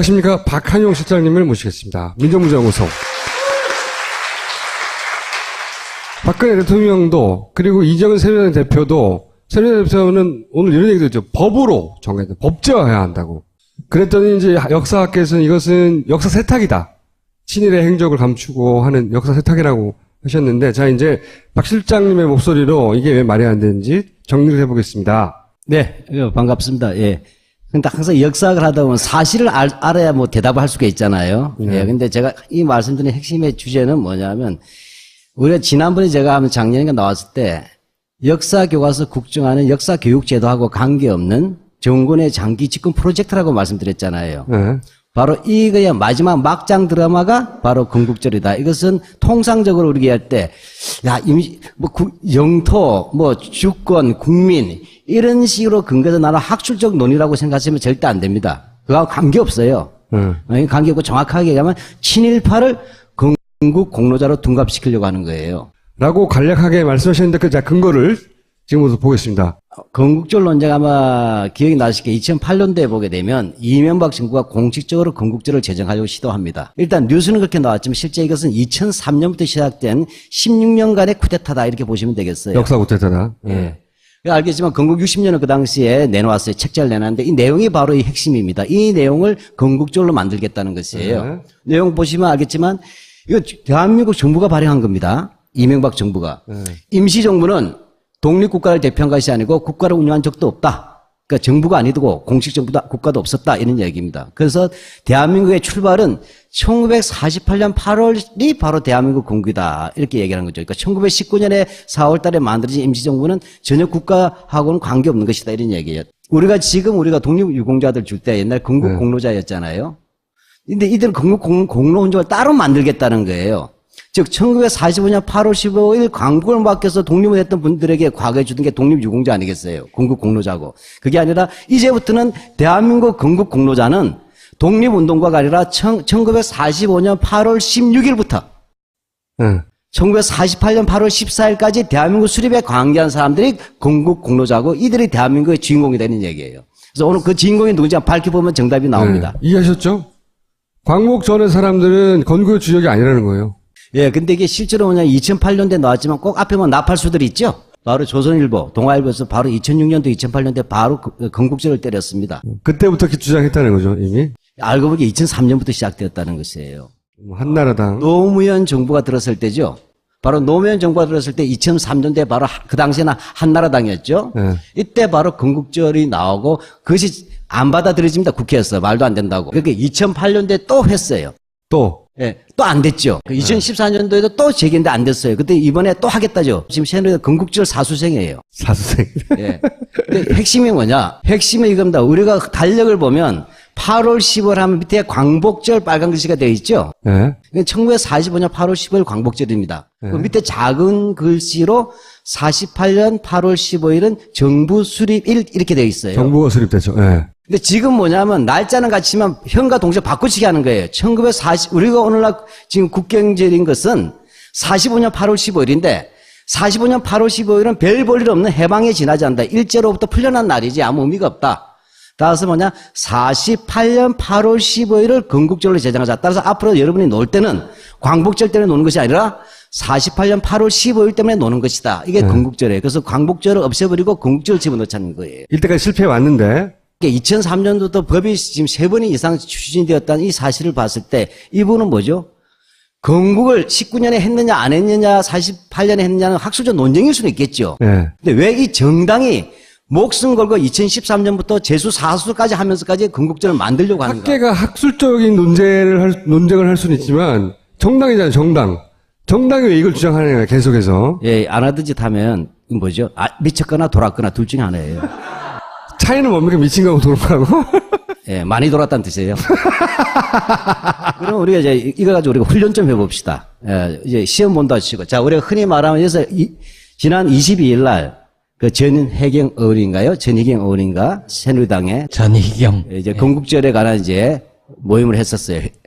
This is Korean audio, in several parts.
안녕하십니까. 박한용 실장님을 모시겠습니다. 민정부장우소. 박근혜 대통령도 그리고 이정은 새누리당 대표도 새누리당 대표는 오늘 이런 얘기도 했죠. 법으로 정해야 돼. 법제화해야 한다고. 그랬더니 이제 역사학계에서는 이것은 역사 세탁이다. 친일의 행적을 감추고 하는 역사 세탁이라고 하셨는데, 자, 이제 박 실장님의 목소리로 이게 왜 말이 안 되는지 정리를 해보겠습니다. 네, 반갑습니다. 예. 근데 항상 역사학을 하다 보면 사실을 알아야 뭐 대답을 할 수가 있잖아요. 예. 근데 제가 이 말씀드린 핵심의 주제는 뭐냐면, 우리가 지난번에 제가 하면 작년에 나왔을 때, 역사 교과서 국정화는 역사 교육 제도하고 관계없는 정권의 장기 집권 프로젝트라고 말씀드렸잖아요. 네. 바로 이거야 마지막 막장 드라마가 바로 건국절이다. 이것은 통상적으로 우리가 얘기할 때, 야, 영토, 주권, 국민, 이런 식으로 근거해서 나는 학술적 논의라고 생각하시면 절대 안 됩니다. 그거하고 관계없어요. 관계없고 정확하게 얘기하면 친일파를 건국 공로자로 둔갑시키려고 하는 거예요. 라고 간략하게 말씀하셨는데, 그 근거를 지금부터 보겠습니다. 건국절 논쟁 아마 기억이 나실 게 2008년도에 보게 되면 이명박 정부가 공식적으로 건국절을 제정하려고 시도합니다. 일단 뉴스는 그렇게 나왔지만 실제 이것은 2003년부터 시작된 16년간의 쿠데타다 이렇게 보시면 되겠어요. 역사 쿠데타다. 예. 알겠지만 건국 60년을 그 당시에 내놓았어요. 책자를 내놨는데 이 내용이 바로 이 핵심입니다. 이 내용을 건국절로 만들겠다는 것이에요. 내용 보시면 알겠지만 이거 대한민국 정부가 발행한 겁니다. 이명박 정부가. 임시정부는 독립국가를 대표한 것이 아니고 국가를 운영한 적도 없다. 그러니까 정부가 아니고 공식 정부다, 국가도 없었다. 이런 얘기입니다. 그래서 대한민국의 출발은 1948년 8월이 바로 대한민국 건국이다. 이렇게 얘기하는 거죠. 그러니까 1919년에 4월 달에 만들어진 임시정부는 전혀 국가하고는 관계없는 것이다. 이런 얘기예요. 우리가 독립유공자들 줄 때 옛날 건국 공로자였잖아요. 근데 이들은 건국 공로 운동을 따로 만들겠다는 거예요. 즉 1945년 8월 15일 광복을 맡겨서 독립을 했던 분들에게 과거에 주던 게 독립유공자 아니겠어요? 건국 공로자고. 그게 아니라 이제부터는 대한민국 건국 공로자는 독립운동가가 아니라 1945년 8월 16일부터 1948년 8월 14일까지 대한민국 수립에 관계한 사람들이 건국 공로자고 이들이 대한민국의 주인공이 되는 얘기예요. 그래서 오늘 그 주인공이 누군지 밝혀보면 정답이 나옵니다. 이해하셨죠? 광복 전의 사람들은 건국의 주역이 아니라는 거예요. 예, 근데 이게 실제로 뭐냐, 2008년도에 나왔지만 꼭 앞에 보면 나팔수들이 있죠? 바로 조선일보, 동아일보에서 바로 2006년도, 2008년도에 바로 건국절을 때렸습니다. 그때부터 주장했다는 거죠, 이미? 알고 보니 2003년부터 시작되었다는 것이에요. 한나라당. 노무현 정부가 들었을 때죠? 바로 노무현 정부가 들었을 때 2003년도에 바로 그 당시에는 한나라당이었죠? 이때 바로 건국절이 나오고 그것이 안 받아들여집니다. 국회에서. 말도 안 된다고. 그렇게 2008년도에 또 했어요. 또? 예, 또 안 됐죠. 2014년도에도 또 제기했는데 안 됐어요. 그때 이번에 또 하겠다죠. 지금 새누리당 건국절 사수생이에요. 사수생. 예. 근데 핵심이 뭐냐? 핵심은 이겁니다. 우리가 달력을 보면 8월 10월 하면 밑에 광복절 빨간 글씨가 되어 있죠. 1945년 8월 10월 광복절입니다. 그 밑에 작은 글씨로 48년 8월 15일은 정부 수립일 이렇게 되어 있어요. 정부가 수립됐죠. 예. 근데 지금 뭐냐면 날짜는 같지만 현과 동시에 바꾸치기 하는 거예요. 우리가 오늘날 지금 국경절인 것은 45년 8월 15일인데 45년 8월 15일은 별 볼 일 없는 해방에 지나지 않는다. 일제로부터 풀려난 날이지 아무 의미가 없다. 따라서 뭐냐 48년 8월 15일을 건국절로 제정하자. 따라서 앞으로 여러분이 놀 때는 광복절 때문에 노는 것이 아니라 48년 8월 15일 때문에 노는 것이다. 이게 건국절이에요. 그래서 광복절을 없애버리고 건국절을 집어넣자는 거예요. 이때까지 실패해 왔는데 2003년도부터 법이 지금 3번 이상 추진되었다는 이 사실을 봤을 때 이분은 뭐죠? 건국을 19년에 했느냐 안 했느냐 48년에 했느냐는 학술적 논쟁일 수는 있겠죠. 근데 왜 이 정당이 목숨 걸고 2013년부터 재수 사수까지 하면서까지 건국절을 만들려고 하는가? 학계가 학술적인 논쟁을 할 수는 있지만 정당이잖아요. 정당이 왜 이걸 주장하느냐 계속해서. 예, 안 하던 짓 하면 뭐죠? 미쳤거나 돌았거나 둘 중에 하나예요. 차이는 뭡니까? 미친 거하고 돌아가고? 예, 많이 돌았다는 뜻이에요. 그럼 우리가 이제 이거 가지고 우리가 훈련 좀 해봅시다. 예, 이제 시험 본다 치고. 자, 우리가 흔히 말하면 여기서 지난 22일 날 그 전희경 의원인가요? 전희경 의원인가? 새누리당의 전희경. 이제 건국절에 관한 이제 모임을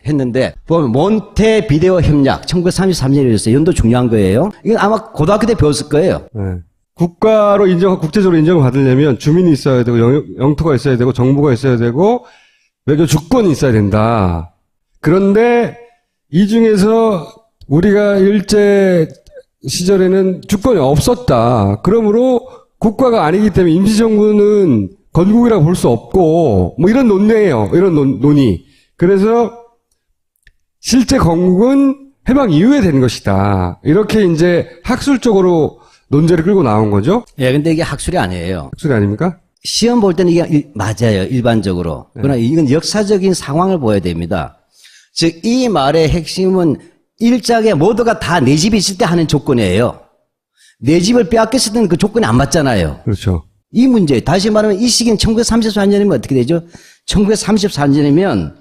했는데 보면 몬테 비데오 협약 1933년이었어요. 연도 중요한 거예요. 이건 아마 고등학교 때 배웠을 거예요. 국가로 국제적으로 인정을 받으려면 주민이 있어야 되고 영토가 있어야 되고 정부가 있어야 되고 외교 주권이 있어야 된다. 그런데 이 중에서 우리가 일제 시절에는 주권이 없었다. 그러므로 국가가 아니기 때문에 임시정부는 건국이라고 볼 수 없고 뭐 이런 논리예요. 이런 논의. 그래서 실제 건국은 해방 이후에 된 것이다. 이렇게 이제 학술적으로 논제를 끌고 나온 거죠. 예, 근데 이게 학술이 아니에요. 학술이 아닙니까? 시험 볼 때는 이게 맞아요. 일반적으로. 그러나 이건 역사적인 상황을 보여야 됩니다. 즉, 이 말의 핵심은 일장에 모두가 다 내 집이 있을 때 하는 조건이에요. 내 집을 빼앗겼을 때는 그 조건이 안 맞잖아요. 그렇죠. 이 문제, 다시 말하면 이 시기는 1934년이면 어떻게 되죠? 1934년이면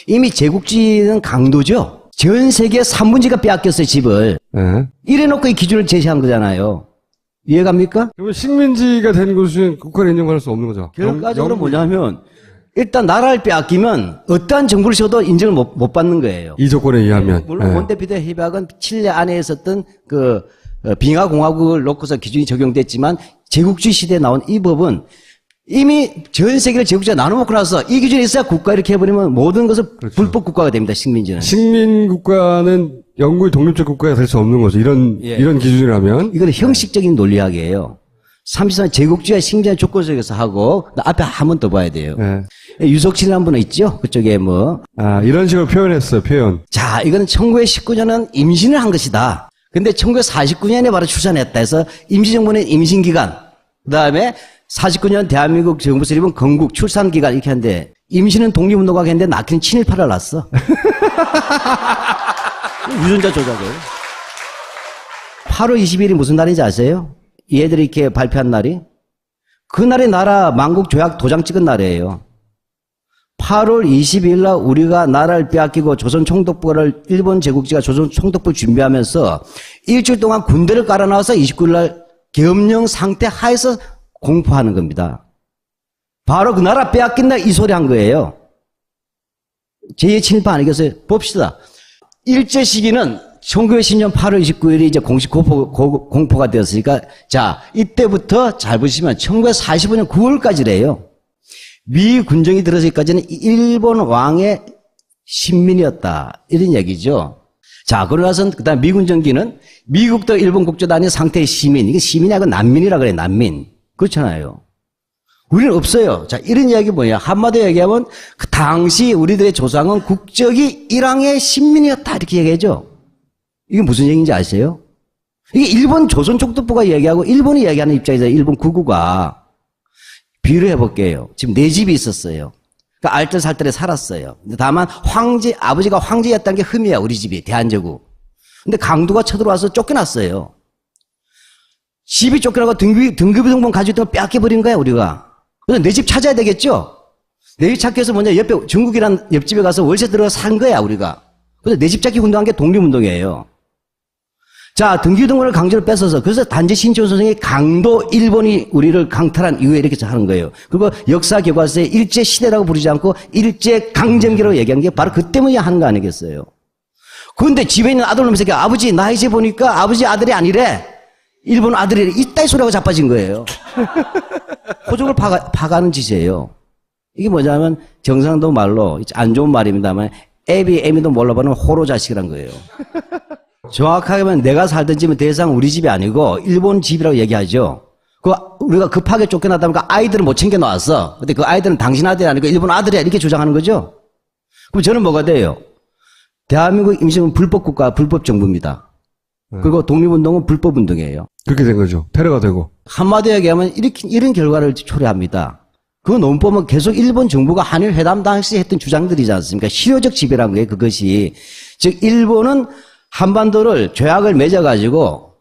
이미 제국주의는 강도죠. 전 세계 3분지가 빼앗겼어요, 집을. 네. 이래놓고 이 기준을 제시한 거잖아요. 이해갑니까? 그러면 식민지가 된 곳은 국가를 인정받을 수 없는 거죠. 결과적으로 뭐냐면 일단 나라를 빼앗기면 어떠한 정부를 줘도 인정을 못 받는 거예요. 이 조건에 의하면. 물론 네. 몬테비데오 협약은 칠레 안에 있었던 그 빙하공화국을 놓고서 기준이 적용됐지만 제국주의 시대에 나온 이 법은 이미 전 세계를 제국주의가 나눠먹고 나서 이 기준이 있어야 국가 이렇게 해버리면 모든 것은 그렇죠. 불법 국가가 됩니다. 식민지는. 식민국가는 영구히 독립적 국가가 될 수 없는 거죠. 이런 기준이라면. 이건 형식적인 논리학이에요. 33년 제국주의와 식민지의 조건 속에서 하고 앞에 한 번 더 봐야 돼요. 네. 유석신이라는 분은 있죠? 그쪽에 뭐. 이런 식으로 표현했어요, 표현. 자, 이거는 1919년은 임신을 한 것이다. 근데 1949년에 바로 출산했다 해서 임시정부는 임신기간, 그 다음에 49년 대한민국 정부 수립은 건국 출산기간 이렇게 하는데 임신은 독립운동가가 했는데 낳기는 친일파를 낳았어. 유전자 조작이에요. 8월 20일이 무슨 날인지 아세요? 얘들이 이렇게 발표한 날이? 그날이 나라 만국 조약 도장 찍은 날이에요. 8월 22일 날 우리가 나라를 빼앗기고 조선 총독부를 일본 제국지가 조선 총독부를 준비하면서 일주일 동안 군대를 깔아놔서 29일 날 계엄령 상태 하에서 공포하는 겁니다. 바로 그 나라 빼앗긴 날 이 소리 한 거예요. 제2의 친일파 아니겠어요? 봅시다. 일제 시기는 1910년 8월 29일이 이제 공식 공포가 되었으니까 자, 이때부터 잘 보시면 1945년 9월까지래요. 미 군정이 들어서기까지는 일본 왕의 신민이었다. 이런 얘기죠. 자, 그러고 나서 그다음 미 군정기는 미국도 일본 국조도 아닌 상태의 시민. 이게 시민이 아니고 난민이라 그래, 난민. 그렇잖아요. 우리는 없어요. 자, 이런 이야기 뭐냐. 한마디로 얘기하면 그 당시 우리들의 조상은 국적이 일왕의 신민이었다. 이렇게 얘기하죠. 이게 무슨 얘기인지 아세요? 이게 일본 조선 총독부가 얘기하고 일본이 얘기하는 입장에서 일본 구구가 비유를 해볼게요. 지금 내 집이 있었어요. 그러니까 알뜰살뜰에 살았어요. 근데 다만 아버지가 황제였다는 게 흠이야, 우리 집이, 대한제국. 근데 강도가 쳐들어와서 쫓겨났어요. 집이 쫓겨나고 등급이등본 가지고 있다가 빼앗겨버린 거야, 우리가. 그래서 내 집 찾아야 되겠죠? 내 집 찾기 위해서 먼저 옆에 중국이란 옆집에 가서 월세 들어가 산 거야, 우리가. 그래서 내 집 찾기 운동한 게 독립운동이에요. 자, 등기등본을 강제로 뺏어서, 그래서 단지 신치훈 선생이 강도 일본이 우리를 강탈한 이후에 이렇게 하는 거예요. 그리고 역사 교과서에 일제 시대라고 부르지 않고 일제 강점기라고 얘기한 게 바로 그 때문에 하는 거 아니겠어요? 그런데 집에 있는 아들놈 새끼, 아버지, 나 이제 보니까 아버지 아들이 아니래. 일본 아들이 이따위 소리하고 자빠진 거예요. 호적을 파가는 짓이에요. 이게 뭐냐면 경상도 말로 안 좋은 말입니다만 애미도 몰라보는 호로 자식이란 거예요. 정확하게 하면 내가 살던 집은 대상 우리 집이 아니고 일본 집이라고 얘기하죠. 우리가 급하게 쫓겨나다 보니까 아이들은 못 챙겨 놨어. 근데 그 아이들은 당신 아들이 아니고 일본 아들이야 이렇게 주장하는 거죠. 그럼 저는 뭐가 돼요? 대한민국 임시정부는 불법국가, 불법정부입니다. 그리고 독립운동은 불법운동이에요. 그렇게 된 거죠. 테러가 되고. 한마디로 얘기하면 이런 결과를 초래합니다. 그 논법은 계속 일본 정부가 한일 회담 당시 했던 주장들이지 않습니까? 실효적 지배란 거예요, 그것이. 즉, 일본은 한반도를 조약을 맺어가지고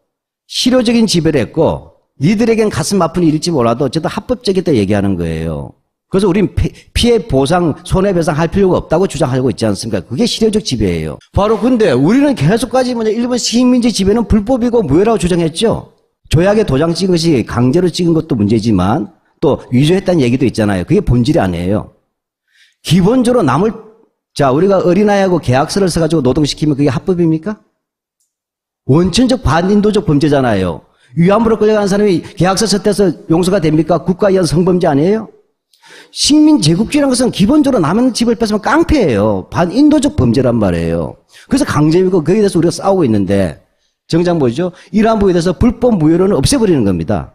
실효적인 지배를 했고, 니들에겐 가슴 아픈 일일지 몰라도 어쨌든 합법적이다 얘기하는 거예요. 그래서 우린 피해 보상, 손해배상 할 필요가 없다고 주장하고 있지 않습니까? 그게 실효적 지배예요. 바로 근데 우리는 계속까지 먼저 일본 식민지 지배는 불법이고 무효라고 주장했죠. 조약에 도장 찍은 것이 강제로 찍은 것도 문제지만 또 위조했다는 얘기도 있잖아요. 그게 본질이 아니에요. 기본적으로 자, 우리가 어린아이하고 계약서를 써가지고 노동시키면 그게 합법입니까? 원천적 반인도적 범죄잖아요. 위안부로 끌려가는 사람이 계약서 썼대서 용서가 됩니까? 국가에 의한 성범죄 아니에요? 식민 제국주의라는 것은 기본적으로 남의 집을 뺏으면 깡패예요. 반인도적 범죄란 말이에요. 그래서 강제미고 거기에 대해서 우리가 싸우고 있는데 정작 뭐죠? 이란부에 대해서 불법 무효론을 없애버리는 겁니다.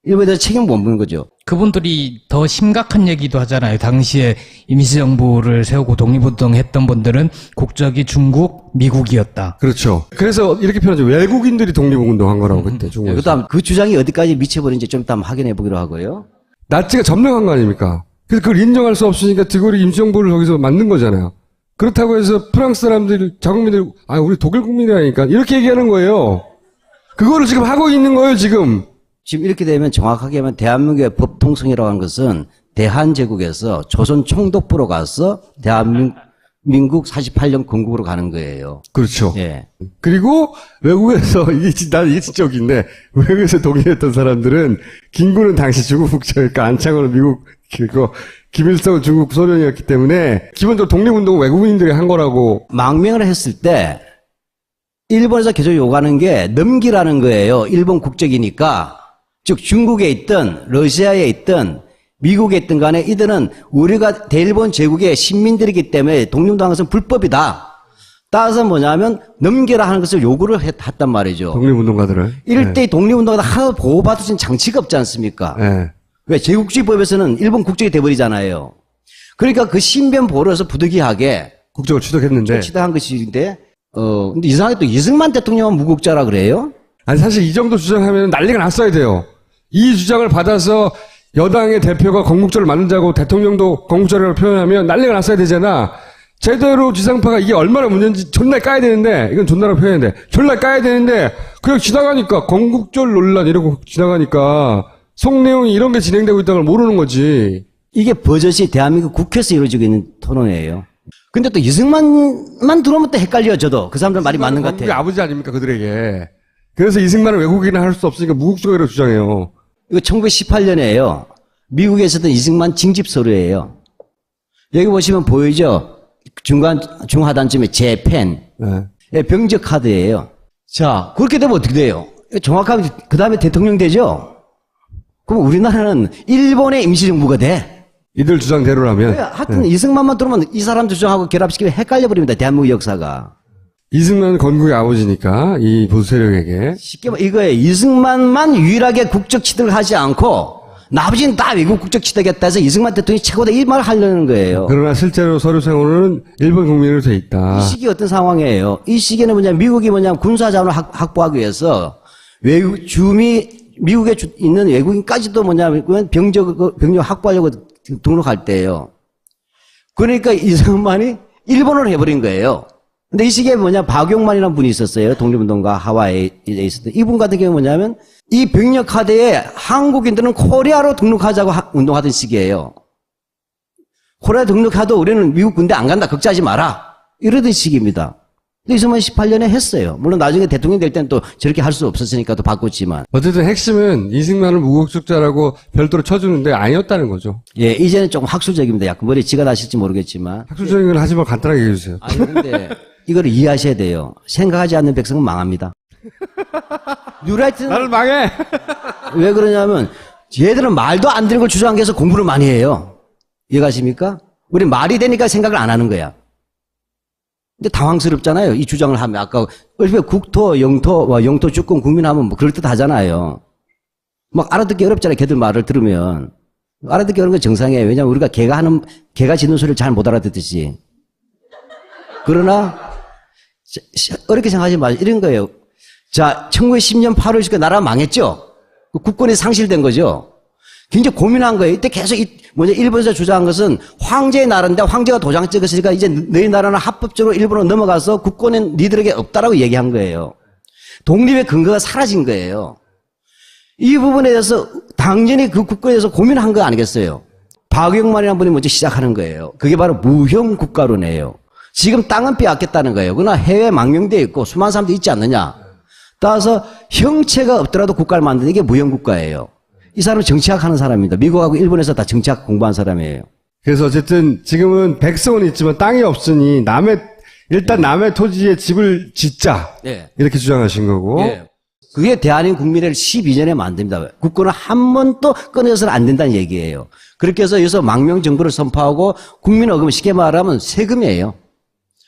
일본에 대해서 책임 못 묻는 거죠. 그분들이 더 심각한 얘기도 하잖아요. 당시에 임시정부를 세우고 독립운동했던 분들은 국적이 중국, 미국이었다. 그렇죠. 그래서 이렇게 표현하죠. 외국인들이 독립운동한 거라고 그때 중국에서. 그다음 그 주장이 어디까지 미쳐버린지 좀 이따 한번 확인해 보기로 하고요. 나치가 점령한 거 아닙니까? 그래서 그걸 인정할 수 없으니까 드골이 임시정부를 거기서 만든 거잖아요. 그렇다고 해서 프랑스 사람들, 자국민들, 우리 독일 국민이라니까 이렇게 얘기하는 거예요. 그거를 지금 하고 있는 거예요, 지금. 지금 이렇게 되면 정확하게 하면 대한민국의 법 통성이라고 하는 것은 대한제국에서 조선 총독부로 가서 대한민국 48년 건국으로 가는 거예요. 그렇죠. 예. 그리고 외국에서 난 이게 진짜 웃긴데 외국에서 독일했던 사람들은 김구는 당시 중국 국적이니까 안창호는 미국 그리고 김일성은 중국 소련이었기 때문에 기본적으로 독립운동은 외국인들이 한 거라고. 망명을 했을 때 일본에서 계속 요구하는 게 넘기라는 거예요. 일본 국적이니까. 즉 중국에 있든 러시아에 있든 미국에 있든 간에 이들은 우리가 대일본 제국의 신민들이기 때문에 독립운동한 것은 불법이다. 따라서 뭐냐면 넘겨라 하는 것을 요구를 했단 말이죠. 독립운동가들을. 이럴 때 독립운동가들 하나도 보호받을 수 있는 장치가 없지 않습니까? 네. 왜? 제국주의법에서는 일본 국적이 돼버리잖아요. 그러니까 그 신변 보호를 해서 부득이하게 국적을 취득했는데. 취득한 것인데, 근데 이상하게 또 이승만 대통령은 무국자라 그래요? 아니 사실 이 정도 주장하면 난리가 났어야 돼요. 이 주장을 받아서 여당의 대표가 건국절을 만들자고 대통령도 건국절을 표현하면 난리가 났어야 되잖아. 제대로 지상파가 이게 얼마나 문제인지 존나 까야 되는데, 이건 존나라고 표현했는데, 존나 까야 되는데, 그냥 지나가니까, 건국절 논란 이러고 지나가니까, 속 내용이 이런 게 진행되고 있다는 걸 모르는 거지. 이게 버젓이 대한민국 국회에서 이루어지고 있는 토론회예요. 근데 또 이승만만 들어오면 또 헷갈려요, 저도. 그 사람들 말이 맞는 것 건국의 같아요. 아버지 아닙니까, 그들에게. 그래서 이승만을 외국인을 할 수 없으니까 무국적이라고 주장해요. 이거 1918년에요. 미국에 있었던 이승만 징집 서류예요. 여기 보시면 보이죠? 중하단쯤에 제 펜. 네. 병적 카드예요. 자, 그렇게 되면 어떻게 돼요? 정확하게 그 다음에 대통령 되죠? 그럼 우리나라는 일본의 임시정부가 돼. 이들 주장대로라면. 하여튼 이승만만 들어오면 이 사람 주장하고 결합시키면 헷갈려버립니다. 대한민국 역사가. 이승만은 건국의 아버지니까 이 보수 세력에게. 쉽게 말해 이거예요. 이승만만 유일하게 국적 취득을 하지 않고 나머지는 다 외국 국적 취득했다 해서 이승만 대통령이 최고다 이 말을 하려는 거예요. 그러나 실제로 서류상으로는 일본 국민으로 돼 있다. 이 시기 어떤 상황이에요? 이 시기는 미국이 군사자원을 확보하기 위해서 미국에 있는 외국인까지도 병력 확보하려고 등록할 때예요. 그러니까 이승만이 일본어를 해버린 거예요. 근데 이 시기에 박용만이라는 분이 있었어요. 독립운동가 하와이에 있었던. 이분 같은 경우는 뭐냐면 이 병력 카드에 한국인들은 코리아로 등록하자고 운동하던 시기예요. 코리아 등록하도 우리는 미국 군대 안 간다. 걱정하지 마라. 이러던 시기입니다. 근데 이승만 18년에 했어요. 물론 나중에 대통령 될 때는 또 저렇게 할 수 없었으니까 또 바꿨지만. 어쨌든 핵심은 이승만을 무국적자라고 별도로 쳐주는데 아니었다는 거죠. 예, 이제는 조금 학술적입니다. 약간 머리 쥐가 나실지 모르겠지만. 학술적인 걸 하지 말고 간단하게 해주세요. 아니, 근데 이거를 이해하셔야 돼요. 생각하지 않는 백성은 망합니다. 뉴라이트는 나를 망해! 왜 그러냐면 얘들은 말도 안 되는 걸 주장하기 위해서 공부를 많이 해요. 이해가십니까? 우리 말이 되니까 생각을 안 하는 거야. 근데 당황스럽잖아요. 이 주장을 하면 아까 얼핏 국토, 영토 주권 국민하면 그럴듯 하잖아요. 막 알아듣기 어렵잖아요. 걔들 말을 들으면. 알아듣기 어려운 건 정상이에요. 왜냐하면 우리가 개가 짖는 소리를 잘 못 알아듣듯이. 그러나 어렵게 생각하지 마세요. 이런 거예요. 자, 1910년 8월 10일 나라가 망했죠? 국권이 상실된 거죠? 굉장히 고민한 거예요. 이때 계속 일본에서 주장한 것은 황제의 나라인데 황제가 도장 찍었으니까 이제 너희 나라는 합법적으로 일본으로 넘어가서 국권은 니들에게 없다라고 얘기한 거예요. 독립의 근거가 사라진 거예요. 이 부분에 대해서 당연히 그 국권에 대해서 고민한 거 아니겠어요? 박영만이라는 분이 먼저 시작하는 거예요. 그게 바로 무형 국가론이에요. 지금 땅은 빼앗겼다는 거예요. 그러나 해외에 망명되어 있고 수많은 사람들이 있지 않느냐. 따라서 형체가 없더라도 국가를 만드는 게 무형 국가예요. 이 사람은 정치학 하는 사람입니다. 미국하고 일본에서 다 정치학 공부한 사람이에요. 그래서 어쨌든 지금은 백성은 있지만 땅이 없으니 일단 남의 토지에 집을 짓자. 예. 이렇게 주장하신 거고. 예. 그게 대한민국 국민회를 12년에 만듭니다. 국권을 한 번도 끊어서는 안 된다는 얘기예요. 그렇게 해서 여기서 망명 정부를 선포하고 국민 어금 쉽게 말하면 세금이에요.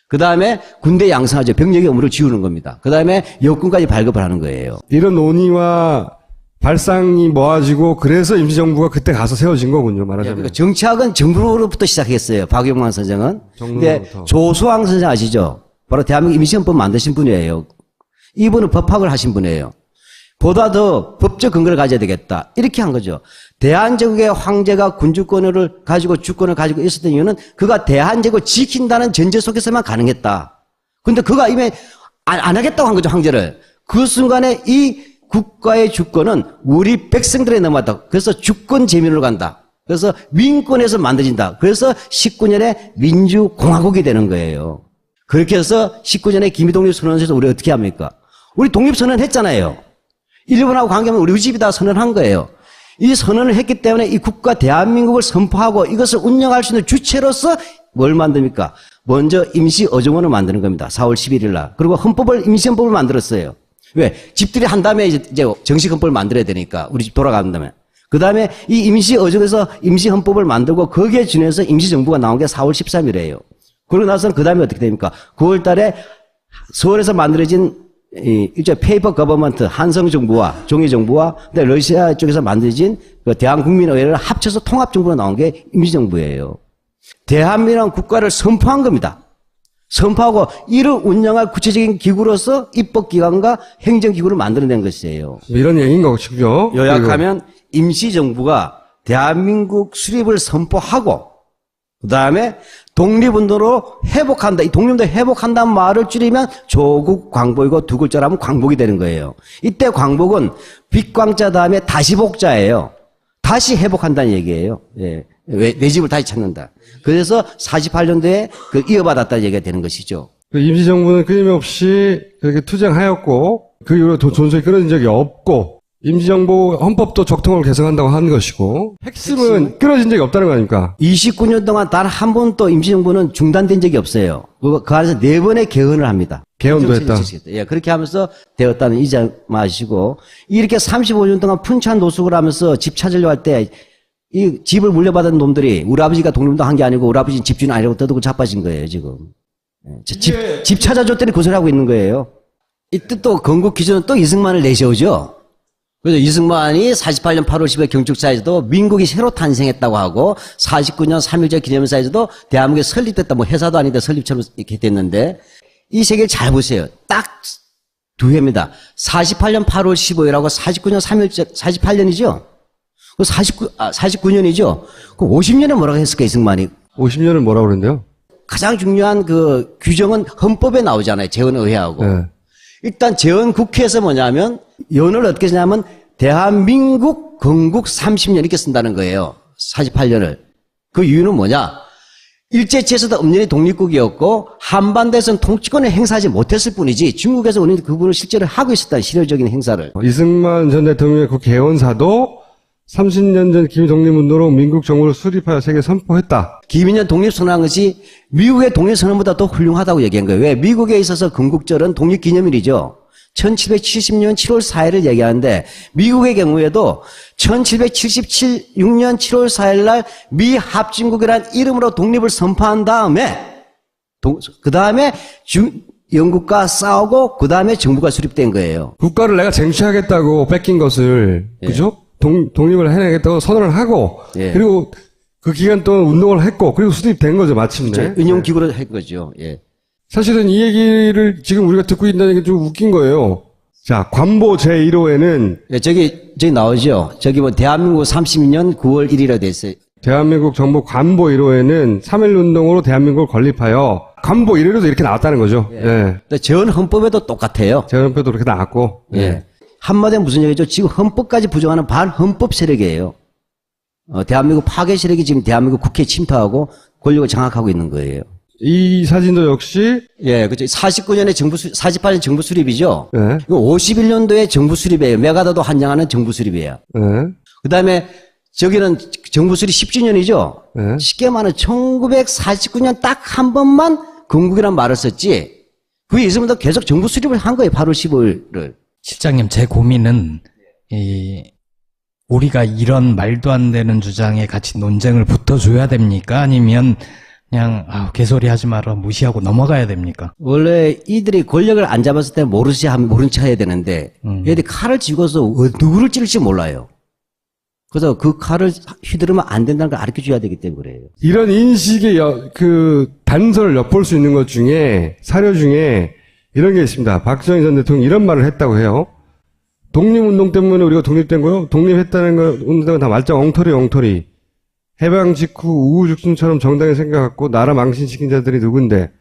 그 다음에 군대 양성하죠. 병력의 의무를 지우는 겁니다. 그 다음에 여권까지 발급을 하는 거예요. 이런 논의와 발상이 모아지고 그래서 임시정부가 그때 가서 세워진 거군요. 말하자면. 그러니까 정치학은 정부로부터 시작했어요. 박용만 선생은. 근데 정부로부터. 조수왕 선생 아시죠? 바로 대한민국 임시헌법 만드신 분이에요. 이분은 법학을 하신 분이에요. 보다 더 법적 근거를 가져야 되겠다. 이렇게 한 거죠. 대한제국의 황제가 군주권을 가지고 주권을 가지고 있었던 이유는 그가 대한제국을 지킨다는 전제 속에서만 가능했다. 근데 그가 이미 안 하겠다고 한 거죠, 황제를. 그 순간에 이 국가의 주권은 우리 백성들에 넘어갔다. 그래서 주권 제민으로 간다. 그래서 민권에서 만들어진다. 그래서 19년에 민주공화국이 되는 거예요. 그렇게 해서 19년에 김희독립 선언에서 우리 어떻게 합니까? 우리 독립선언 했잖아요. 일본하고 관계하면 우리 집이다 선언한 거예요. 이 선언을 했기 때문에 이 국가 대한민국을 선포하고 이것을 운영할 수 있는 주체로서 뭘 만듭니까? 먼저 임시어정원을 만드는 겁니다. 4월 11일 날. 그리고 임시헌법을 만들었어요. 왜? 집들이 한 다음에 이제 정식 헌법을 만들어야 되니까. 우리 집 돌아가는 다음에. 그 다음에 이 임시어정에서 임시헌법을 만들고 거기에 준해서 임시정부가 나온 게 4월 13일이에요. 그러고 나서는 그 다음에 어떻게 됩니까? 9월 달에 서울에서 만들어진 일제 페이퍼 거버먼트 한성정부와 종이정부와 러시아 쪽에서 만들어진 그 대한국민의회를 합쳐서 통합정부로 나온 게 임시정부예요. 대한민국 국가를 선포한 겁니다. 선포하고 이를 운영할 구체적인 기구로서 입법기관과 행정기구를 만들어낸 것이에요. 이런 얘기인 거죠. 요약하면 임시정부가 대한민국 수립을 선포하고 그 다음에 독립운동으로 회복한다. 이 독립운동 회복한다는 말을 줄이면 조국 광복이고 두 글자로 하면 광복이 되는 거예요. 이때 광복은 빛광자 다음에 다시 복자예요. 다시 회복한다는 얘기예요. 예. 내 집을 다시 찾는다. 그래서 48년도에 그 이어받았다는 얘기가 되는 것이죠. 그 임시정부는 끊임없이 그렇게 투쟁하였고 그 이후로 존속이 끊어진 적이 없고 임시정부 헌법도 적통을 개정한다고 하는 것이고 핵심은 끊어진 적이 없다는 거 아닙니까? 29년 동안 단 한 번도 임시정부는 중단된 적이 없어요. 그 안에서 4번의 개헌을 합니다. 개헌도 했다. 예, 그렇게 하면서 되었다는 이자 마시고 이렇게 35년 동안 fun찬 노숙을 하면서 집 찾으려고 할 때 이 집을 물려받은 놈들이 우리 아버지가 독립운동 한 게 아니고 우리 아버지는 집주인 아니라고 떠들고 자빠진 거예요, 지금. 집 찾아줬더니 그 소리 하고 있는 거예요. 이때 또 건국 기준은 또 이승만을 내세우죠. 그래서 이승만이 48년 8월 10일 경축사에서도 민국이 새로 탄생했다고 하고 49년 3.1절 기념사에서도 대한민국이 설립됐다. 뭐 회사도 아닌데 설립처럼 이렇게 됐는데 이 세계를 잘 보세요. 딱 두 해입니다. 48년 8월 15일하고 49년 3.1절 48년이죠. 49년이죠. 그 50년에 뭐라고 했을까 이승만이? 50년을 뭐라고 그랬는데요? 가장 중요한 그 규정은 헌법에 나오잖아요. 재헌의회하고. 네. 일단 재헌국회에서 뭐냐면 연을 어떻게 쓰냐면 대한민국 건국 30년 이렇게 쓴다는 거예요. 48년을. 그 이유는 뭐냐? 일제치에서도 엄연히 독립국이었고 한반도에서는 통치권을 행사하지 못했을 뿐이지 중국에서 우리는 그분을 실제로 하고 있었다는 실효적인 행사를. 이승만 전 대통령의 그 개헌사도 30년 전 기미독립운동으로 민국 정부를 수립하여 세계에 선포했다. 김인현 독립선언한 것이 미국의 독립선언보다 더 훌륭하다고 얘기한 거예요. 왜? 미국에 있어서 건국절은 독립기념일이죠. 1770년 7월 4일을 얘기하는데 미국의 경우에도 1776년 7월 4일 날 미합중국이라는 이름으로 독립을 선포한 다음에 그 다음에 영국과 싸우고 그 다음에 정부가 수립된 거예요. 국가를 내가 쟁취하겠다고 뺏긴 것을 그죠? 독립을 해내겠다고 선언을 하고 예. 그리고 그 기간 동안 운동을 했고 그리고 수립된 거죠 마침내. 은용기구를 한 거죠. 예. 사실은 이 얘기를 지금 우리가 듣고 있다는 게 좀 웃긴 거예요. 자, 관보 제1호에는 예, 저기 나오죠. 저기 뭐 대한민국 32년 9월 1일에 됐어요. 대한민국 정부 관보 1호에는 3.1운동으로 대한민국을 건립하여 관보 1호에도 이렇게 나왔다는 거죠. 예. 재헌 헌법에도 똑같아요. 재헌표도 그렇게 나왔고. 예. 한마디로 무슨 얘기죠? 지금 헌법까지 부정하는 반헌법 세력이에요. 대한민국 파괴 세력이 지금 대한민국 국회에 침투하고 권력을 장악하고 있는 거예요. 이 사진도 역시 예, 그죠. 49년에 48년 정부 수립이죠. 예. 51년도에 정부 수립이에요. 메가더도 환영하는 정부 수립이에요. 예. 그 다음에 저기는 정부 수립 10주년이죠. 예. 쉽게 말하면 1949년 딱 한 번만 건국이란 말을 썼지. 그게 있으면 계속 정부 수립을 한 거예요. 8월 15일을. 실장님, 제 고민은 우리가 이런 말도 안 되는 주장에 같이 논쟁을 붙어줘야 됩니까? 아니면 그냥 개소리 하지 마라 무시하고 넘어가야 됩니까? 원래 이들이 권력을 안 잡았을 때 모른 척 해야 되는데 얘들이 칼을 쥐고서 누구를 찌를지 몰라요. 그래서 그 칼을 휘두르면 안 된다는 걸 가르쳐줘야 되기 때문에 그래요. 이런 인식의 단서를 엿볼 수 있는 것 중에, 사료 중에 이런 게 있습니다. 박정희 전 대통령이 이런 말을 했다고 해요. 독립운동 때문에 우리가 독립된 거요? 독립했다는 운동은 다 말짱 엉터리. 해방 직후 우후죽순처럼 정당에 생겨갖고 나라 망신시킨 자들이 누군데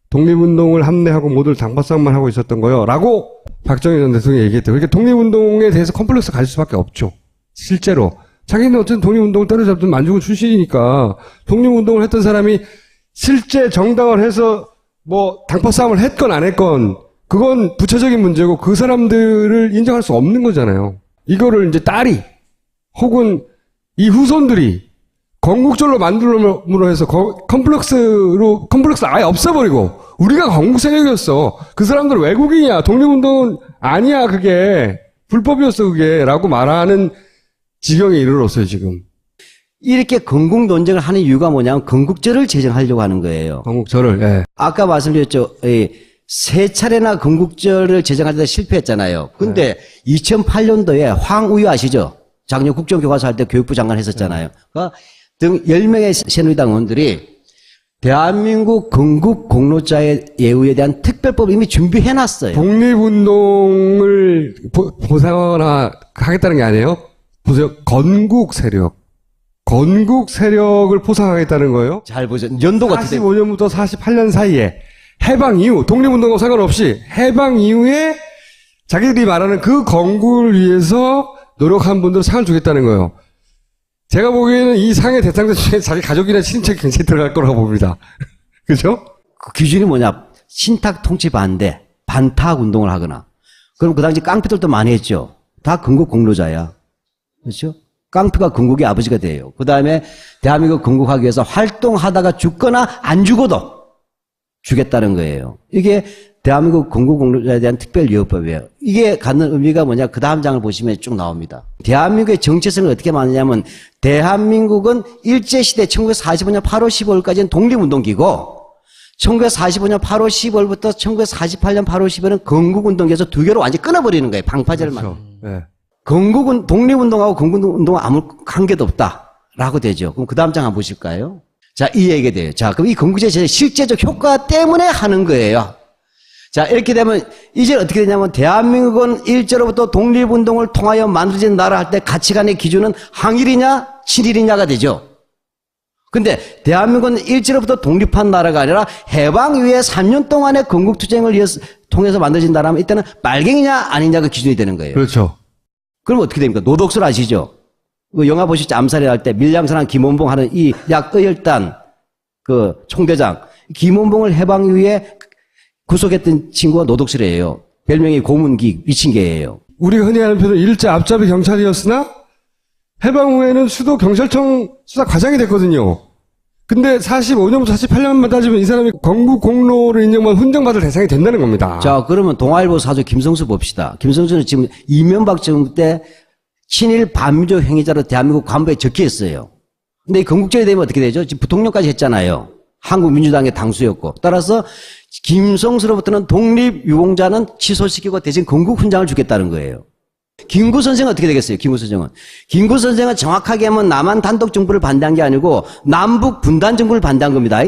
독립운동을 합리하고 모두 당파싸움만 하고 있었던 거요. 라고 박정희 전 대통령이 얘기했대요. 그러니까 독립운동에 대해서 컴플렉스 가질 수밖에 없죠. 실제로. 자기는 어쨌든 독립운동을 때려잡던 만주군 출신이니까 독립운동을 했던 사람이 실제 정당을 해서 당파싸움을 했건 안 했건 그건 부차적인 문제고 그 사람들을 인정할 수 없는 거잖아요. 이거를 이제 딸이 혹은 이 후손들이 건국절로 만들므로 해서 컴플렉스 아예 없애버리고 우리가 건국 세력이었어. 그 사람들 외국인이야. 독립운동은 아니야. 그게 불법이었어. 그게 라고 말하는 지경에 이르렀어요. 지금. 이렇게 건국 논쟁을 하는 이유가 뭐냐면 건국절을 제정하려고 하는 거예요. 건국절을. 예. 아까 말씀드렸죠. 세 차례나 건국절을 제정할 때 실패했잖아요. 근데 2008년도에 황우유 아시죠? 작년 국정교과서 할 때 교육부 장관 했었잖아요. 그러니까 등 10명의 새누리당 의원들이 대한민국 건국 공로자의 예우에 대한 특별법을 이미 준비해놨어요. 독립운동을 보상하겠다는 게 아니에요? 보세요. 건국 세력을 포상하겠다는 거예요? 잘 보세요. 연도가 어떻게 45년부터 48년 사이에 해방 이후, 독립운동과 상관없이 해방 이후에 자기들이 말하는 그 건국을 위해서 노력한 분들 상을 주겠다는 거예요. 제가 보기에는 이 상의 대상자 중에 자기 가족이나 친인척이 굉장히 들어갈 거라고 봅니다. 그죠? 그 기준이 뭐냐? 신탁 통치 반대, 반탁 운동을 하거나. 그럼 그 당시 깡패들도 많이 했죠. 다 건국 공로자야. 그렇죠? 깡패가 건국의 아버지가 돼요. 그 다음에 대한민국 건국하기 위해서 활동하다가 죽거나 안 죽어도 주겠다는 거예요. 이게 대한민국 건국 공로자에 대한 특별유효법이에요. 이게 갖는 의미가 뭐냐? 그 다음 장을 보시면 쭉 나옵니다. 대한민국의 정체성을 어떻게 만드냐면 대한민국은 일제시대 1945년 8월 15일까지는 독립운동기고 1945년 8월 15일부터 1948년 8월 15일은 건국운동기에서 두 개로 완전히 끊어버리는 거예요. 방파제를 그렇죠. 네. 독립운동하고 건국운동은 아무 관계도 없다라고 되죠. 그럼 그 다음 장 한번 보실까요? 자, 이 얘기가 돼요. 자, 그럼 이 건국제의 실제적 효과 때문에 하는 거예요. 자, 이렇게 되면 이제 어떻게 되냐면 대한민국은 일제로부터 독립운동을 통하여 만들어진 나라 할 때 가치관의 기준은 항일이냐 친일이냐가 되죠. 근데 대한민국은 일제로부터 독립한 나라가 아니라 해방 이후에 3년 동안의 건국투쟁을 통해서 만들어진 나라면 이때는 빨갱이냐 아니냐가 기준이 되는 거예요. 그렇죠. 그럼 어떻게 됩니까? 노독설 아시죠? 그 영화 보시죠. 암살이 할 때 밀양사랑 김원봉 하는 이 약의열단 그 총대장 김원봉을 해방 이후에 구속했던 친구가 노독설이에요. 별명이 고문기 미친 개예요. 우리가 흔히 하는 표현 일제 앞잡이 경찰이었으나 해방 후에는 수도 경찰청 수사 과장이 됐거든요. 근데 45년부터 48년만 따지면 이 사람이 건국 공로를 인정받은 훈장받을 대상이 된다는 겁니다. 자, 그러면 동아일보 사주 김성수 봅시다. 김성수는 지금 이명박 정부 때 친일 반민족 행위자로 대한민국 관부에 적혀있어요. 근데 이 건국절이 되면 어떻게 되죠? 지금 부통령까지 했잖아요. 한국민주당의 당수였고. 따라서 김성수로부터는 독립유공자는 취소시키고 대신 건국훈장을 주겠다는 거예요. 김구 선생은 어떻게 되겠어요? 김구 선생은 정확하게 하면 남한 단독 정부를 반대한 게 아니고 남북 분단 정부를 반대한 겁니다.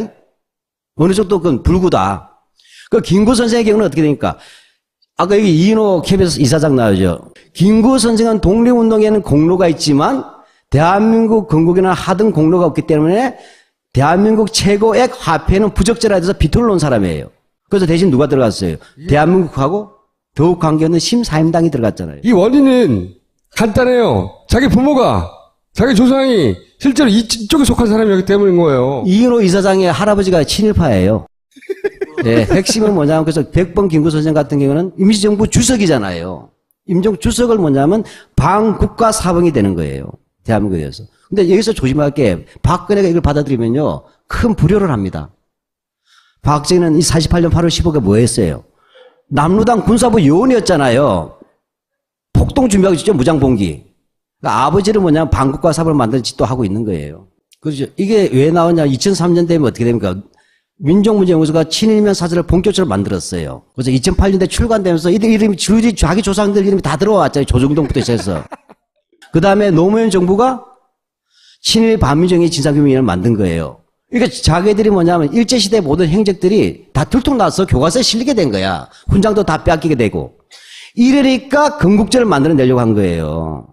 어느 정도 그건 불구다. 그 김구 선생의 경우는 어떻게 되니까? 아까 여기 이인호 KBS 이사장 나오죠. 김구 선생은 독립운동에는 공로가 있지만 대한민국 건국에는 하등 공로가 없기 때문에 대한민국 최고액 화폐는 부적절하다 해서 비토를 놓은 사람이에요. 그래서 대신 누가 들어갔어요? 대한민국하고 더욱 관계없는 심사임당이 들어갔잖아요. 이 원인은 간단해요. 자기 부모가, 자기 조상이 실제로 이쪽에 속한 사람이었기 때문인 거예요. 이인호 이사장의 할아버지가 친일파예요. 네, 핵심은 뭐냐면 그래서 백범 김구 선생 같은 경우는 임시정부 주석이잖아요. 임종 주석을 뭐냐면 반국가 사범이 되는 거예요. 대한민국에 대해서. 근데 여기서 조심할 게 박근혜가 이걸 받아들이면요. 큰 불효를 합니다. 박정희는 이 48년 8월 15일에 뭐 했어요? 남루당 군사부 요원이었잖아요. 폭동 준비하고 있었죠. 무장봉기. 그러니까 아버지는 뭐냐면 반국가 사업을 만드는 짓도 하고 있는 거예요. 그렇죠. 이게 왜 나오냐? 2003년 되면 어떻게 됩니까? 민족문제연구소가 친일면 사설을 본격적으로 만들었어요. 그래서 2008년대 출간되면서 이름이 자기 조상들 이름이 다 들어왔잖아요. 조정동부터 시작해서. 그 다음에 노무현 정부가 친일 반민정의 진상규명위원회를 만든 거예요. 그러니까 자기들이 뭐냐면 일제시대 모든 행적들이 다 들통나서 교과서에 실리게 된 거야. 훈장도 다 빼앗기게 되고. 이러니까 건국절을 만들어내려고 한 거예요.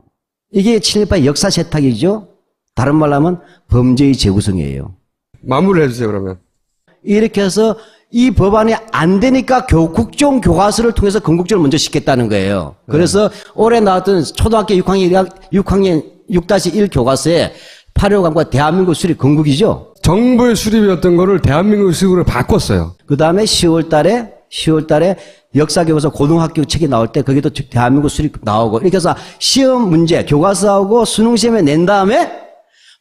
이게 친일파의 역사 세탁이죠. 다른 말로 하면 범죄의 재구성이에요. 마무리를 해주세요, 그러면. 이렇게 해서 이 법안이 안 되니까 국정 교과서를 통해서 건국절을 먼저 시켰다는 거예요. 그래서 올해 나왔던 초등학교 6학년 6-1 교과서에 8.15강과 대한민국 수립 건국이죠. 정부의 수립이었던 거를 대한민국 수립으로 바꿨어요. 그 다음에 10월 달에 역사교과서 고등학교 책이 나올 때 거기도 대한민국 수립 나오고 이렇게 해서 시험 문제, 교과서하고 수능시험에 낸 다음에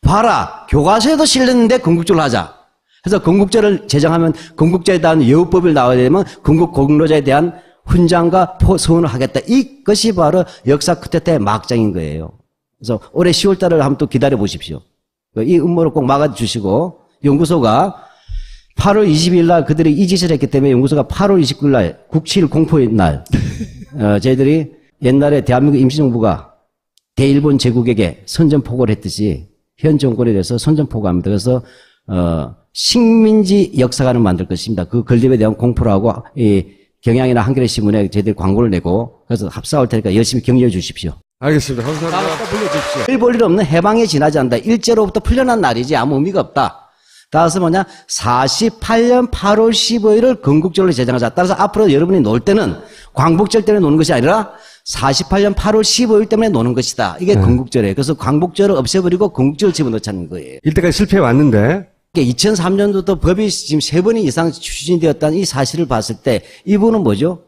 봐라, 교과서에도 실렸는데 건국절을 하자. 그래서 건국절을 제정하면 건국절에 대한 예우법을 나와야 되면 건국 공로자에 대한 훈장과 서원을 하겠다. 이것이 바로 역사 쿠데타의 막장인 거예요. 그래서 올해 10월 달을 한번 또 기다려 보십시오. 이 음모를 꼭 막아주시고 연구소가 8월 20일 날 그들이 이 짓을 했기 때문에 연구소가 8월 29일 날 9.7 공포의 날 저희들이 옛날에 대한민국 임시정부가 대일본 제국에게 선전포고를 했듯이 현 정권에 대해서 선전포고합니다. 그래서 식민지 역사관을 만들 것입니다. 그 건립에 대한 공포를 하고 이 경향이나 한겨레 신문에 저희들이 광고를 내고 그래서 합사할 테니까 열심히 격려해 주십시오. 알겠습니다. 감사합니다. 불러주십시오. 일 볼 일 없는 해방에 지나지 않는다. 일제로부터 풀려난 날이지 아무 의미가 없다. 따라서 뭐냐 48년 8월 15일을 건국절로 제정하자. 따라서 앞으로 여러분이 놀 때는 광복절 때문에 노는 것이 아니라 48년 8월 15일 때문에 노는 것이다. 이게 건국절이에요. 그래서 광복절을 없애버리고 건국절을 집어넣자는 거예요. 이때까지 실패해 왔는데 2003년도부터 법이 지금 3번 이상 추진되었다는 이 사실을 봤을 때 이분은 뭐죠?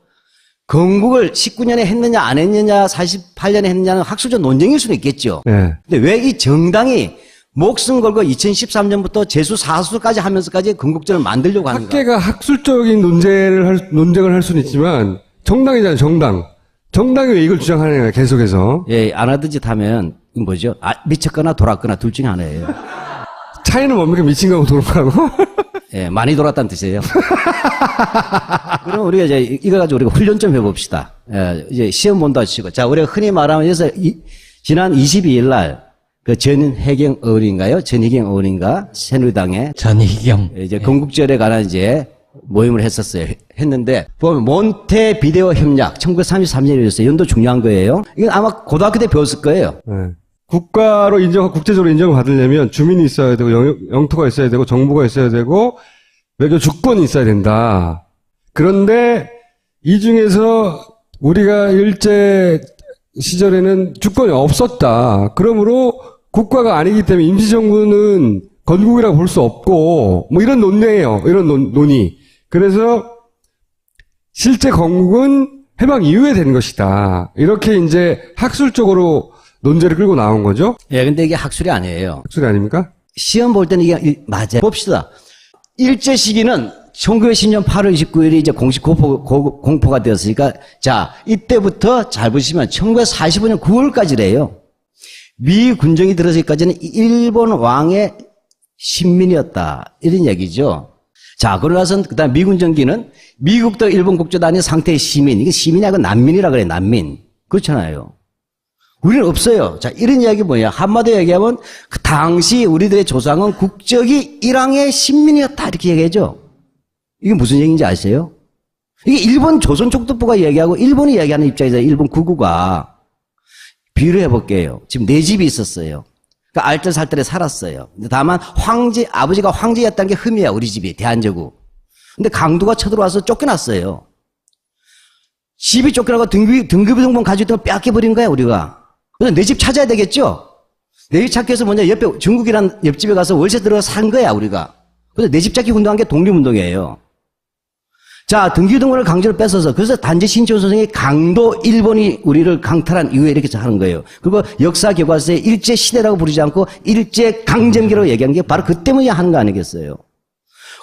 건국을 19년에 했느냐 안 했느냐 48년에 했느냐는 학술적 논쟁일 수는 있겠죠. 네. 근데 왜 이 정당이 목숨 걸고 2013년부터 재수 사수까지 하면서까지 건국절을 만들려고 하는가? 학계가 학술적인 논쟁을 할 수는 있지만 정당이잖아요. 정당이 왜 이걸 주장하느냐 계속해서. 예, 안 하던 짓 하면 이건 뭐죠? 미쳤거나 돌았거나 둘 중에 하나예요. 차이는 뭡니까? 미친 거하고 도는 거하고? 예, 많이 돌았다는 뜻이에요. 그럼 우리가 이제 이거 가지고 우리가 훈련 좀 해봅시다. 예, 이제 시험 본다 하시고. 자, 우리가 흔히 말하면 여기서 지난 22일 날 그 전혜경 의원인가요? 전희경 의원인가? 새누리당에 전희경. 이제 건국절에 관한 이제 모임을 했는데 보면 몬테 비데오 협약 1933년이었어요. 연도 중요한 거예요. 이건 아마 고등학교 때 배웠을 거예요. 네. 국가로 국제적으로 인정을 받으려면 주민이 있어야 되고 영토가 있어야 되고 정부가 있어야 되고 외교 주권이 있어야 된다. 그런데 이 중에서 우리가 일제 시절에는 주권이 없었다. 그러므로 국가가 아니기 때문에 임시정부는 건국이라고 볼 수 없고 뭐 이런 논리예요. 이런 논의. 그래서 실제 건국은 해방 이후에 된 것이다. 이렇게 이제 학술적으로 논제를 끌고 나온 거죠? 예, 근데 이게 학술이 아니에요. 학술이 아닙니까? 시험 볼 때는 이게 맞아요. 봅시다. 일제 시기는 1910년 8월 29일이 이제 공식 공포가 되었으니까 자, 이때부터 잘 보시면 1945년 9월까지래요. 미 군정이 들어서기까지는 일본 왕의 신민이었다. 이런 얘기죠. 자, 그러고 나서 그다음 미 군정기는 미국도 일본 국조도 아닌 상태의 시민. 이게 시민이 아니고 난민이라 그래, 난민. 그렇잖아요. 우리는 없어요. 자, 이런 이야기 뭐야? 한마디로 얘기하면 그 당시 우리들의 조상은 국적이 일왕의 신민이었다. 이렇게 얘기하죠. 이게 무슨 얘기인지 아세요? 이게 일본 조선총독부가 얘기하고 일본이 얘기하는 입장에서 일본 구구가 비유를 해볼게요. 지금 네 집이 있었어요. 그러니까 알뜰살뜰에 살았어요. 근데 다만 아버지가 황제였다는 게 흠이야, 우리 집이, 대한제국. 근데 강도가 쳐들어와서 쫓겨났어요. 집이 쫓겨나고 등기부등본 가지고 있던 걸 빼앗겨버린 거야, 우리가. 그래서 내 집 찾아야 되겠죠? 내 집 찾기 위해서 먼저 옆에 중국이란 옆집에 가서 월세 들어가 산 거야, 우리가. 그래서 내 집 찾기 운동한 게 독립운동이에요. 자, 등기부등본을 강제로 뺏어서, 그래서 단지 신치호 선생이 강도 일본이 우리를 강탈한 이후에 이렇게 하는 거예요. 그리고 역사 교과서에 일제 시대라고 부르지 않고 일제 강점기라고 얘기한 게 바로 그 때문에 하는 거 아니겠어요?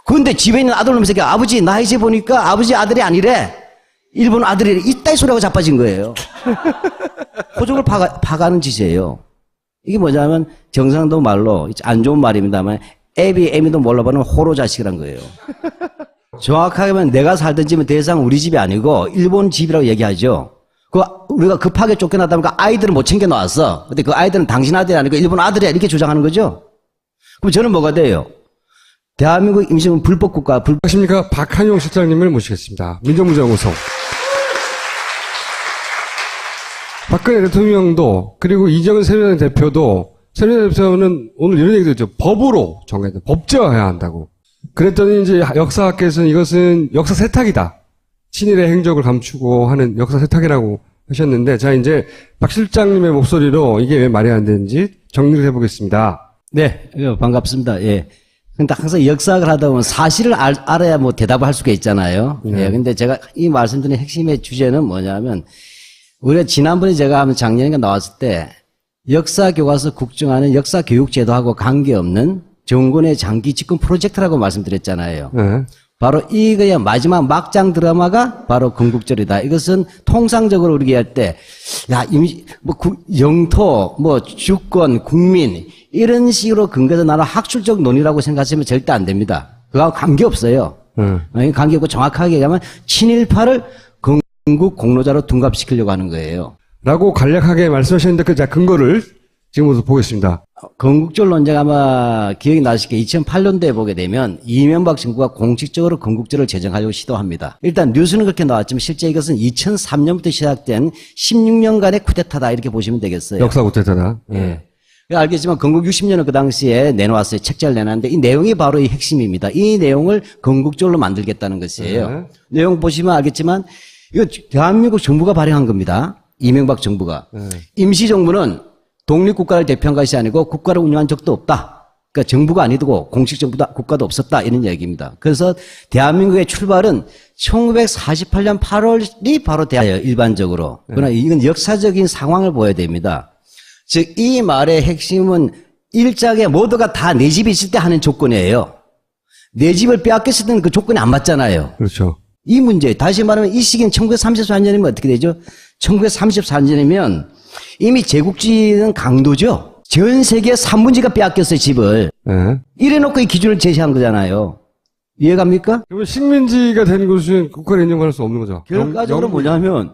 그런데 집에 있는 아들놈 새끼 아버지 나 이제 보니까 아버지 아들이 아니래. 일본 아들이 이따위 소리하고 자빠진 거예요. 호적을 파가는 짓이에요. 이게 뭐냐면 경상도 말로 안 좋은 말입니다만 애비 애미도 몰라보는 호로 자식이란 거예요. 정확하게 하면 내가 살던 집은 대상 우리 집이 아니고 일본 집이라고 얘기하죠. 우리가 급하게 쫓겨나다 보니까 아이들은 못 챙겨 놨어. 근데 그 아이들은 당신 아들이 아니고 일본 아들이야 이렇게 주장하는 거죠. 그럼 저는 뭐가 돼요? 대한민국 임시정부 불법국가 안녕하십니까. 박한용 실장님을 모시겠습니다. 민정부장우소. 박근혜 대통령도 그리고 이정은 새누리당 대표도 새누리당 대표는 오늘 이런 얘기도 했죠. 법으로 정해야 돼. 법제화해야 한다고. 그랬더니 이제 역사학계에서는 이것은 역사 세탁이다. 친일의 행적을 감추고 하는 역사 세탁이라고 하셨는데, 자 이제 박 실장님의 목소리로 이게 왜 말이 안 되는지 정리를 해보겠습니다. 네, 반갑습니다. 예. 근데 항상 역사학을 하다 보면 사실을 알아야 뭐 대답을 할 수가 있잖아요. 예. 근데 제가 이 말씀드린 핵심의 주제는 뭐냐면, 우리가 지난번에 제가 한번 작년에 나왔을 때, 역사 교과서 국정화는 역사 교육 제도하고 관계없는 정권의 장기 집권 프로젝트라고 말씀드렸잖아요. 네. 바로 이거야 마지막 막장 드라마가 바로 건국절이다. 이것은 통상적으로 우리가 할 때, 야, 영토, 주권, 국민, 이런 식으로 근거해서 나는 학술적 논의라고 생각하시면 절대 안 됩니다. 그거하고 관계없어요. 관계없고 정확하게 얘기하면 친일파를 건국 공로자로 둔갑시키려고 하는 거예요. 라고 간략하게 말씀하셨는데, 그 근거를 지금부터 보겠습니다. 건국절 논쟁 아마 기억이 나실 게 2008년도에 보게 되면 이명박 정부가 공식적으로 건국절을 제정하려고 시도합니다. 일단 뉴스는 그렇게 나왔지만 실제 이것은 2003년부터 시작된 16년간의 쿠데타다 이렇게 보시면 되겠어요. 역사 쿠데타다. 예. 알겠지만 건국 60년을 그 당시에 내놓았어요. 책자를 내놨는데 이 내용이 바로 이 핵심입니다. 이 내용을 건국절로 만들겠다는 것이에요. 내용 보시면 알겠지만 이거 대한민국 정부가 발행한 겁니다. 이명박 정부가. 임시정부는 독립국가를 대표한 것이 아니고 국가를 운영한 적도 없다. 그러니까 정부가 아니고 공식 정부다, 국가도 없었다. 이런 얘기입니다. 그래서 대한민국의 출발은 1948년 8월이 바로 돼요. 일반적으로. 그러나 이건 역사적인 상황을 보여야 됩니다. 즉, 이 말의 핵심은 일장에 모두가 다 내 집이 있을 때 하는 조건이에요. 내 집을 빼앗겼을 때는 그 조건이 안 맞잖아요. 그렇죠. 이 문제, 다시 말하면 이 시기는 1934년이면 어떻게 되죠? 1934년이면 이미 제국주의는 강도죠. 전 세계 3분지가 빼앗겼어요, 집을. 네. 이래놓고 이 기준을 제시한 거잖아요. 이해갑니까? 그러면 식민지가 된 곳은 국가를 인정할 수 없는 거죠. 결과적으로 뭐냐면,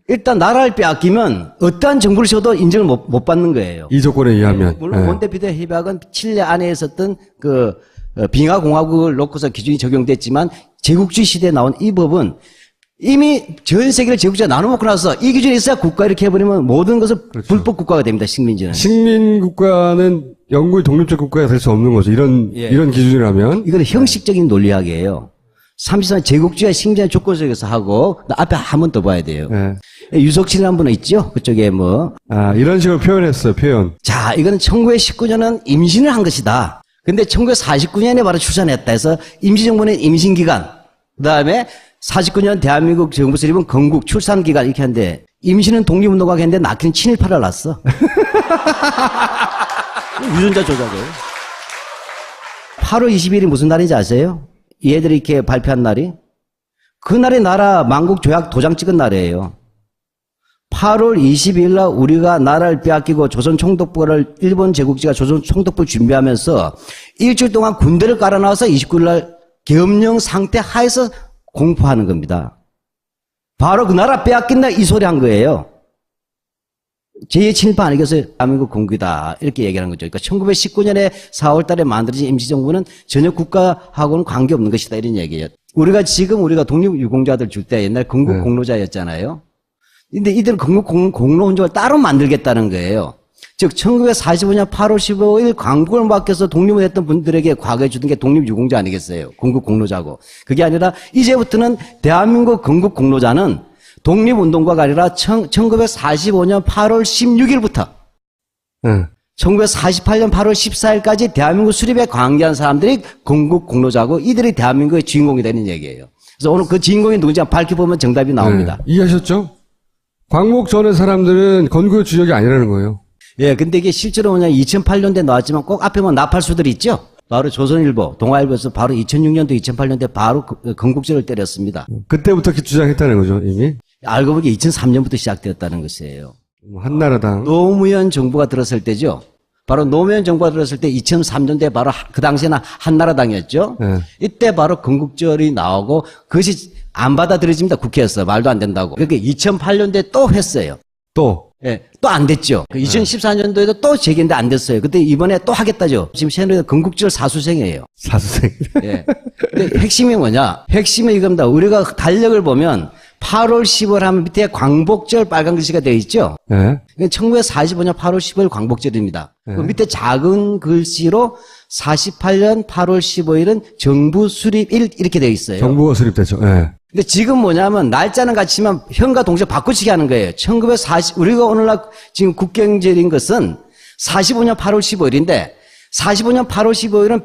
일단 나라를 빼앗기면 어떠한 정부를 줘도 인정을 못 받는 거예요. 이 조건에 의하면. 물론 몬테비데오 협약은 칠레 안에 있었던 빙하공화국을 놓고서 기준이 적용됐지만 제국주의 시대에 나온 이 법은 이미 전 세계를 제국주의가 나눠먹고 나서 이 기준이 있어야 국가 이렇게 해버리면 모든 것은 그렇죠. 불법 국가가 됩니다. 식민지는. 식민국가는 영구히 독립적 국가가 될 수 없는 거죠. 이런 기준이라면. 이건 형식적인 논리학이에요. 34년 제국주의와 식민지의 조건 속에서 하고 앞에 한 번 더 봐야 돼요. 네. 유석칠 한 분은 있죠? 그쪽에 이런 식으로 표현했어요. 표현. 자, 이거는 1919년은 임신을 한 것이다. 근데 1949년에 바로 출산했다 해서 임시정부는 임신기간, 그 다음에 49년 대한민국 정부 수립은 건국 출산기간 이렇게 하는데 임신은 독립운동가 했는데 낳기는 친일파를 낳았어. 유전자 조작이에요. 8월 20일이 무슨 날인지 아세요? 얘들이 이렇게 발표한 날이? 그날이 나라 만국 조약 도장 찍은 날이에요. 8월 22일 날 우리가 나라를 빼앗기고 조선 총독부를 일본 제국지가 조선 총독부를 준비하면서 일주일 동안 군대를 깔아놔서 29일 날 계엄령 상태 하에서 공포하는 겁니다. 바로 그 나라 빼앗긴 날 이 소리 한 거예요. 제2의 친일파 아니겠어요? 대한민국 공기다. 이렇게 얘기하는 거죠. 그러니까 1919년에 4월 달에 만들어진 임시정부는 전혀 국가하고는 관계없는 것이다. 이런 얘기예요. 우리가 독립유공자들 줄 때 옛날 건국 공로자였잖아요. 근데 이들은 건국 공로 혼종을 따로 만들겠다는 거예요. 즉 1945년 8월 15일 광복을 맡겨서 독립을 했던 분들에게 과거에 주던 게 독립유공자 아니겠어요? 건국 공로자고. 그게 아니라 이제부터는 대한민국 건국 공로자는 독립운동가가 아니라 1945년 8월 16일부터 1948년 8월 14일까지 대한민국 수립에 관계한 사람들이 건국 공로자고 이들이 대한민국의 주인공이 되는 얘기예요. 그래서 오늘 그 주인공이 누군지 밝혀보면 정답이 나옵니다. 이해하셨죠? 광복 전의 사람들은 건국의 주역이 아니라는 거예요. 예, 근데 이게 실제로 뭐냐 2008년도에 나왔지만 꼭 앞에 보면 나팔수들이 있죠? 바로 조선일보, 동아일보에서 바로 2006년도, 2008년도에 바로 건국절을 때렸습니다. 그때부터 이렇게 주장했다는 거죠, 이미? 알고 보니 2003년부터 시작되었다는 것이에요. 한나라당. 노무현 정부가 들었을 때죠. 바로 노무현 정부가 들었을 때 2003년도에 바로 그 당시에는 한나라당이었죠. 네. 이때 바로 건국절이 나오고 그것이 안 받아들여집니다. 국회에서 말도 안 된다고. 그렇게 2008년도에 또 했어요. 또 예, 또 안 됐죠. 2014년도에도 또 제기했는데 안 됐어요. 그때 이번에 또 하겠다죠. 지금 새누리당 건국절 사수생이에요. 사수생. 예. 근데 핵심이 뭐냐? 핵심은 이겁니다. 우리가 달력을 보면 8월 10월 하면 밑에 광복절 빨간 글씨가 되어 있죠. 예. 1945년 8월 10일 광복절입니다. 그 밑에 작은 글씨로 48년 8월 15일은 정부 수립일 이렇게 되어 있어요. 정부가 수립됐죠. 예. 근데 지금 뭐냐면 날짜는 같지만 현과 동시에 바꾸치기 하는 거예요. 우리가 오늘날 지금 국경절인 것은 45년 8월 15일인데 45년 8월 15일은